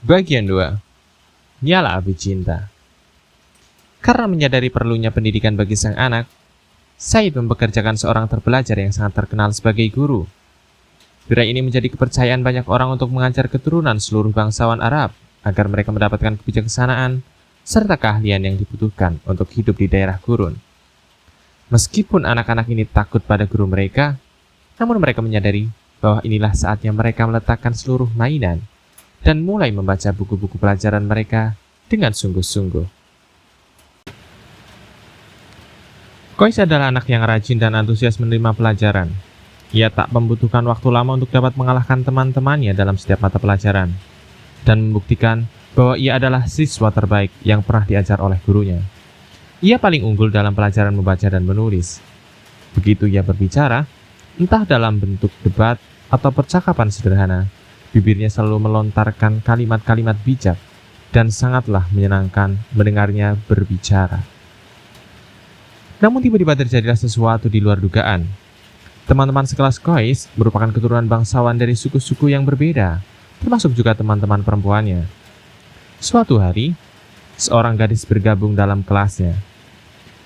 Bagian 2. Nyala api cinta. Karena menyadari perlunya pendidikan bagi sang anak, Said mempekerjakan seorang terpelajar yang sangat terkenal sebagai guru. Gerai ini menjadi kepercayaan banyak orang untuk mengajar keturunan seluruh bangsawan Arab agar mereka mendapatkan kebijaksanaan serta keahlian yang dibutuhkan untuk hidup di daerah gurun. Meskipun anak-anak ini takut pada guru mereka, namun mereka menyadari bahwa inilah saatnya mereka meletakkan seluruh mainan dan mulai membaca buku-buku pelajaran mereka dengan sungguh-sungguh. Kois adalah anak yang rajin dan antusias menerima pelajaran. Ia tak membutuhkan waktu lama untuk dapat mengalahkan teman-temannya dalam setiap mata pelajaran, dan membuktikan bahwa ia adalah siswa terbaik yang pernah diajar oleh gurunya. Ia paling unggul dalam pelajaran membaca dan menulis. Begitu ia berbicara, entah dalam bentuk debat atau percakapan sederhana, bibirnya selalu melontarkan kalimat-kalimat bijak dan sangatlah menyenangkan mendengarnya berbicara. Namun tiba-tiba terjadilah sesuatu di luar dugaan. Teman-teman sekelas Kois merupakan keturunan bangsawan dari suku-suku yang berbeda, termasuk juga teman-teman perempuannya. Suatu hari, seorang gadis bergabung dalam kelasnya.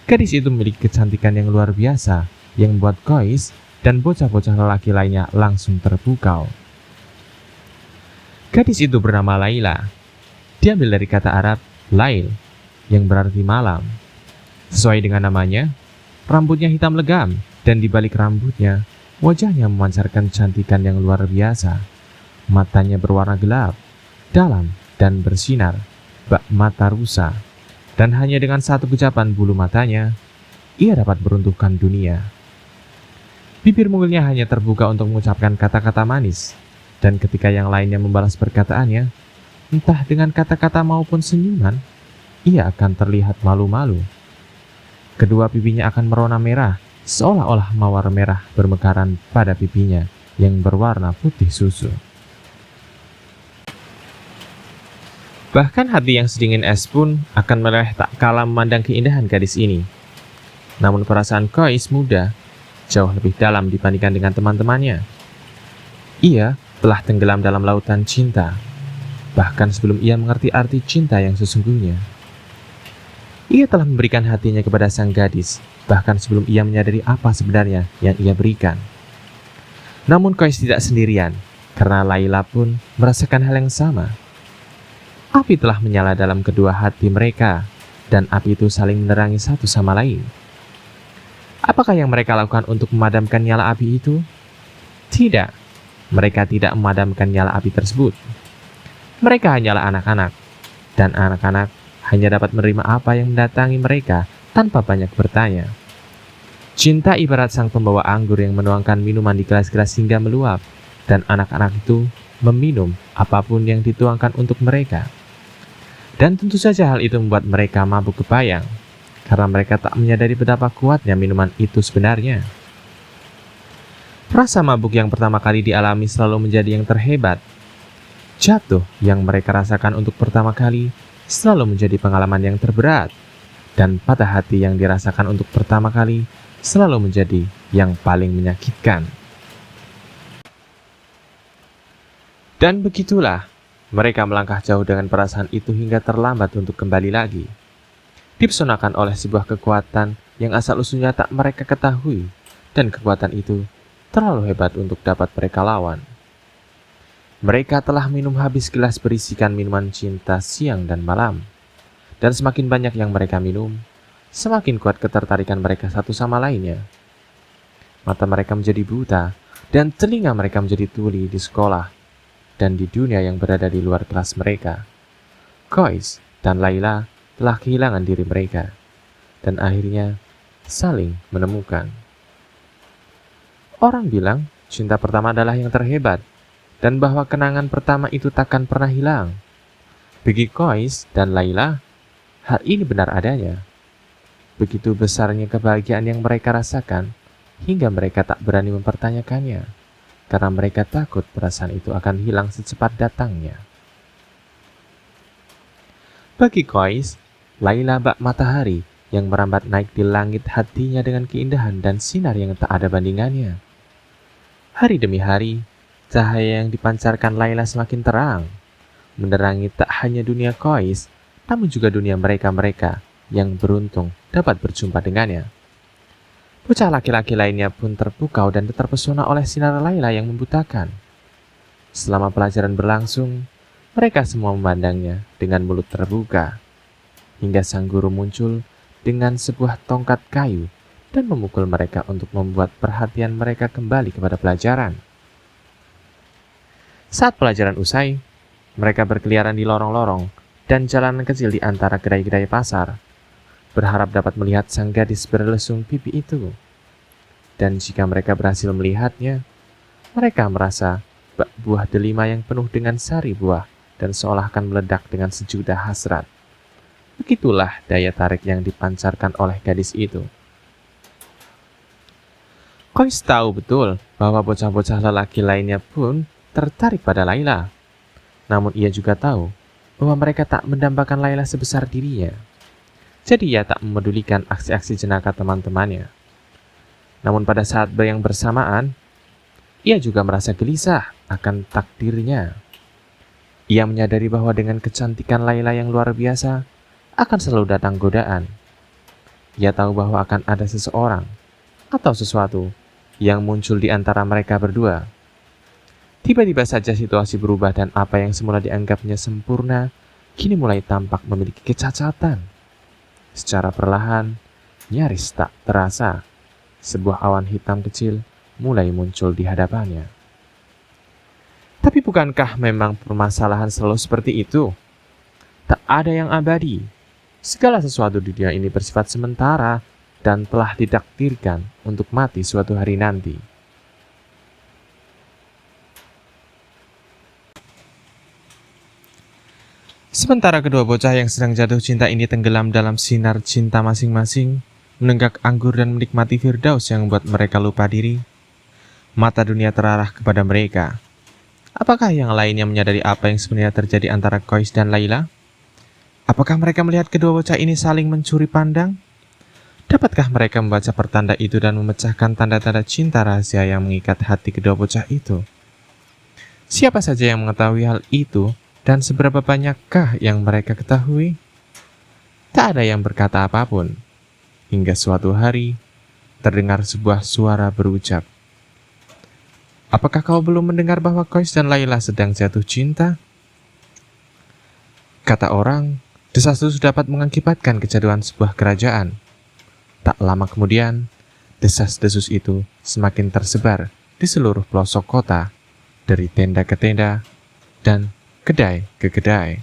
Gadis itu memiliki kecantikan yang luar biasa, yang membuat Kois dan bocah-bocah lelaki lainnya langsung terpukau. Gadis itu bernama Laila. Diambil dari kata Arab Lail, yang berarti malam. Sesuai dengan namanya, rambutnya hitam legam, dan di balik rambutnya, wajahnya memancarkan kecantikan yang luar biasa. Matanya berwarna gelap, dalam, dan bersinar, bak mata rusa. Dan hanya dengan satu kejapan bulu matanya, ia dapat meruntuhkan dunia. Bibir mungilnya hanya terbuka untuk mengucapkan kata-kata manis, dan ketika yang lainnya membalas perkataannya, entah dengan kata-kata maupun senyuman, ia akan terlihat malu-malu. Kedua pipinya akan merona merah, seolah-olah mawar merah bermekaran pada pipinya yang berwarna putih susu. Bahkan hati yang sedingin es pun akan meleleh tak kalah memandang keindahan gadis ini. Namun perasaan Kois muda jauh lebih dalam dibandingkan dengan teman-temannya. Ia telah tenggelam dalam lautan cinta, bahkan sebelum ia mengerti arti cinta yang sesungguhnya. Ia telah memberikan hatinya kepada sang gadis, bahkan sebelum ia menyadari apa sebenarnya yang ia berikan. Namun Kois tidak sendirian, karena Laila pun merasakan hal yang sama. Api telah menyala dalam kedua hati mereka, dan api itu saling menerangi satu sama lain. Apakah yang mereka lakukan untuk memadamkan nyala api itu? Tidak, mereka tidak memadamkan nyala api tersebut. Mereka hanyalah anak-anak, dan anak-anak hanya dapat menerima apa yang mendatangi mereka tanpa banyak bertanya. Cinta ibarat sang pembawa anggur yang menuangkan minuman di gelas-gelas hingga meluap, dan anak-anak itu meminum apapun yang dituangkan untuk mereka. Dan tentu saja hal itu membuat mereka mabuk kepayang, karena mereka tak menyadari betapa kuatnya minuman itu sebenarnya. Rasa mabuk yang pertama kali dialami selalu menjadi yang terhebat. Jatuh yang mereka rasakan untuk pertama kali selalu menjadi pengalaman yang terberat, dan patah hati yang dirasakan untuk pertama kali selalu menjadi yang paling menyakitkan. Dan begitulah, mereka melangkah jauh dengan perasaan itu hingga terlambat untuk kembali lagi. Dipesonakan oleh sebuah kekuatan yang asal-usulnya tak mereka ketahui, dan kekuatan itu terlalu hebat untuk dapat mereka lawan. Mereka telah minum habis gelas berisikan minuman cinta siang dan malam. Dan semakin banyak yang mereka minum, semakin kuat ketertarikan mereka satu sama lainnya. Mata mereka menjadi buta, dan telinga mereka menjadi tuli di sekolah dan di dunia yang berada di luar kelas mereka. Kois dan Laila telah kehilangan diri mereka, dan akhirnya saling menemukan. Orang bilang cinta pertama adalah yang terhebat, dan bahwa kenangan pertama itu takkan pernah hilang. Bagi Kois dan Laila, hal ini benar adanya. Begitu besarnya kebahagiaan yang mereka rasakan, hingga mereka tak berani mempertanyakannya, karena mereka takut perasaan itu akan hilang secepat datangnya. Bagi Kois, Laila bak matahari yang merambat naik di langit hatinya dengan keindahan dan sinar yang tak ada bandingannya. Hari demi hari, cahaya yang dipancarkan Laila semakin terang. menerangi tak hanya dunia Kois, namun juga dunia mereka-mereka yang beruntung dapat berjumpa dengannya. Bocah laki-laki lainnya pun terpukau dan terpesona oleh sinar Laila yang membutakan. Selama pelajaran berlangsung, mereka semua memandangnya dengan mulut terbuka, hingga sang guru muncul dengan sebuah tongkat kayu dan memukul mereka untuk membuat perhatian mereka kembali kepada pelajaran. Saat pelajaran usai, mereka berkeliaran di lorong-lorong dan jalanan kecil di antara gerai-gerai pasar, berharap dapat melihat sang gadis berlesung pipi itu. Dan jika mereka berhasil melihatnya, mereka merasa bak buah delima yang penuh dengan sari buah dan seolah akan meledak dengan sejuta hasrat. Begitulah daya tarik yang dipancarkan oleh gadis itu. Kois tahu betul bahwa bocah-bocah lelaki lainnya pun tertarik pada Laila. Namun ia juga tahu bahwa mereka tak mendambakan Laila sebesar dirinya. Jadi ia tak memedulikan aksi-aksi jenaka teman-temannya. Namun pada saat yang bersamaan, ia juga merasa gelisah akan takdirnya. Ia menyadari bahwa dengan kecantikan Laila yang luar biasa, akan selalu datang godaan. Ia tahu bahwa akan ada seseorang atau sesuatu yang muncul di antara mereka berdua. Tiba-tiba saja situasi berubah dan apa yang semula dianggapnya sempurna, kini mulai tampak memiliki kecacatan. Secara perlahan, nyaris tak terasa, sebuah awan hitam kecil mulai muncul di hadapannya. Tapi bukankah memang permasalahan selalu seperti itu? Tak ada yang abadi. Segala sesuatu di dunia ini bersifat sementara dan telah ditakdirkan untuk mati suatu hari nanti. Sementara kedua bocah yang sedang jatuh cinta ini tenggelam dalam sinar cinta masing-masing, menenggak anggur dan menikmati firdaus yang membuat mereka lupa diri, mata dunia terarah kepada mereka. Apakah yang lainnya menyadari apa yang sebenarnya terjadi antara Kois dan Laila? Apakah mereka melihat kedua bocah ini saling mencuri pandang? Dapatkah mereka membaca pertanda itu dan memecahkan tanda-tanda cinta rahasia yang mengikat hati kedua bocah itu? Siapa saja yang mengetahui hal itu? Dan seberapa banyakkah yang mereka ketahui? Tak ada yang berkata apapun. Hingga suatu hari, terdengar sebuah suara berucap, "Apakah kau belum mendengar bahwa Kois dan Laila sedang jatuh cinta?" Kata orang, desas-desus dapat mengakibatkan kejaduan sebuah kerajaan. Tak lama kemudian, desas-desus itu semakin tersebar di seluruh pelosok kota, dari tenda ke tenda, dan kedai ke kedai.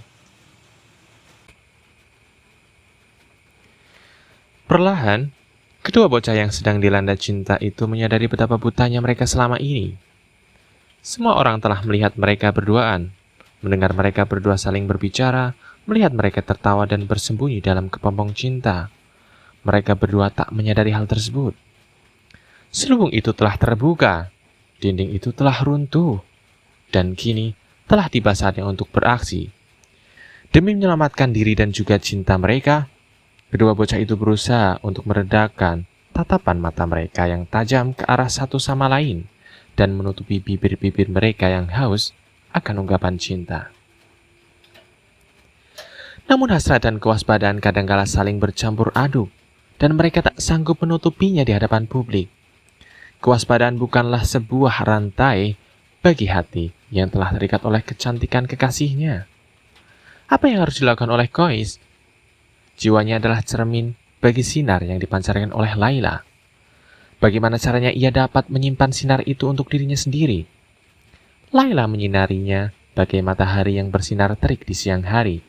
Perlahan, kedua bocah yang sedang dilanda cinta itu menyadari betapa butanya mereka selama ini. Semua orang telah melihat mereka berduaan, mendengar mereka berdua saling berbicara, melihat mereka tertawa dan bersembunyi dalam kepompong cinta. Mereka berdua tak menyadari hal tersebut. Selubung itu telah terbuka, dinding itu telah runtuh, dan kini telah tiba saatnya untuk beraksi. Demi menyelamatkan diri dan juga cinta mereka, kedua bocah itu berusaha untuk meredakan tatapan mata mereka yang tajam ke arah satu sama lain dan menutupi bibir-bibir mereka yang haus akan ungkapan cinta. Namun hasrat dan kewaspadaan kadangkala saling bercampur aduk dan mereka tak sanggup menutupinya di hadapan publik. Kewaspadaan bukanlah sebuah rantai bagi hati yang telah terikat oleh kecantikan kekasihnya. Apa yang harus dilakukan oleh Kois? Jiwanya adalah cermin bagi sinar yang dipancarkan oleh Laila. Bagaimana caranya ia dapat menyimpan sinar itu untuk dirinya sendiri? Laila menyinarinya bagai matahari yang bersinar terik di siang hari.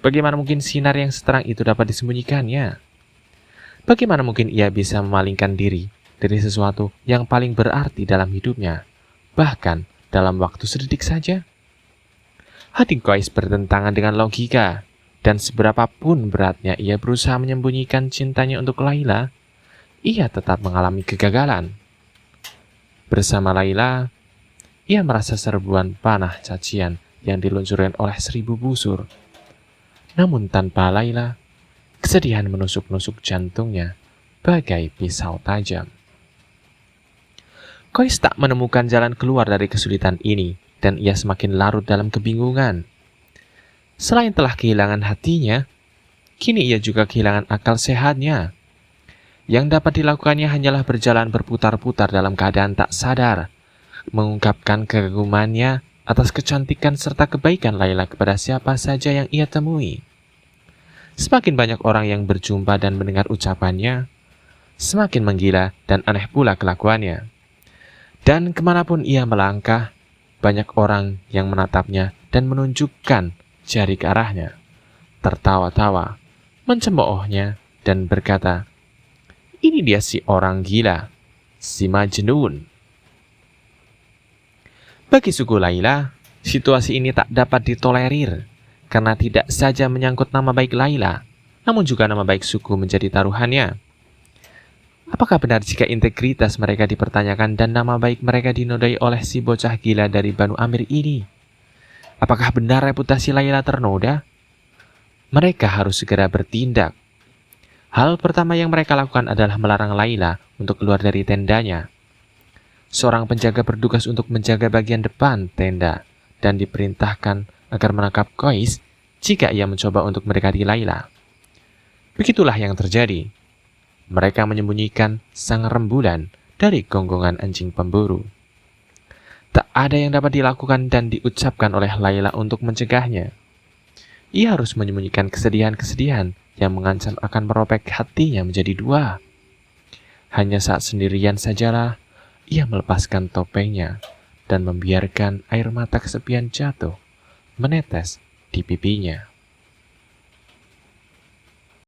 Bagaimana mungkin sinar yang seterang itu dapat disembunyikannya? Bagaimana mungkin ia bisa memalingkan diri dari sesuatu yang paling berarti dalam hidupnya, bahkan dalam waktu sedetik saja? Hati Kois bertentangan dengan logika, dan seberapapun beratnya ia berusaha menyembunyikan cintanya untuk Laila, ia tetap mengalami kegagalan. Bersama Laila, ia merasa serbuan panah cacian yang diluncurkan oleh 1000 busur. Namun tanpa Laila, kesedihan menusuk-nusuk jantungnya bagai pisau tajam. Kois tak menemukan jalan keluar dari kesulitan ini, dan ia semakin larut dalam kebingungan. Selain telah kehilangan hatinya, kini ia juga kehilangan akal sehatnya. Yang dapat dilakukannya hanyalah berjalan berputar-putar dalam keadaan tak sadar, mengungkapkan kekagumannya atas kecantikan serta kebaikan Laila kepada siapa saja yang ia temui. Semakin banyak orang yang berjumpa dan mendengar ucapannya, semakin menggila dan aneh pula kelakuannya. Dan kemanapun ia melangkah, banyak orang yang menatapnya dan menunjukkan jari ke arahnya, tertawa-tawa, mencemoohnya dan berkata, "Ini dia si orang gila, si Majnun." Bagi suku Laila, situasi ini tak dapat ditolerir karena tidak saja menyangkut nama baik Laila, namun juga nama baik suku menjadi taruhannya. Apakah benar jika integritas mereka dipertanyakan dan nama baik mereka dinodai oleh si bocah gila dari Banu Amir ini? Apakah benar reputasi Laila ternoda? Mereka harus segera bertindak. Hal pertama yang mereka lakukan adalah melarang Laila untuk keluar dari tendanya. Seorang penjaga bertugas untuk menjaga bagian depan tenda dan diperintahkan agar menangkap Qais jika ia mencoba untuk mendekati Laila. Begitulah yang terjadi. Mereka menyembunyikan sang rembulan dari gonggongan anjing pemburu. Tak ada yang dapat dilakukan dan diucapkan oleh Laila untuk mencegahnya. Ia harus menyembunyikan kesedihan-kesedihan yang mengancam akan merobek hatinya menjadi dua. Hanya saat sendirian sajalah ia melepaskan topengnya dan membiarkan air mata kesepian jatuh menetes di pipinya.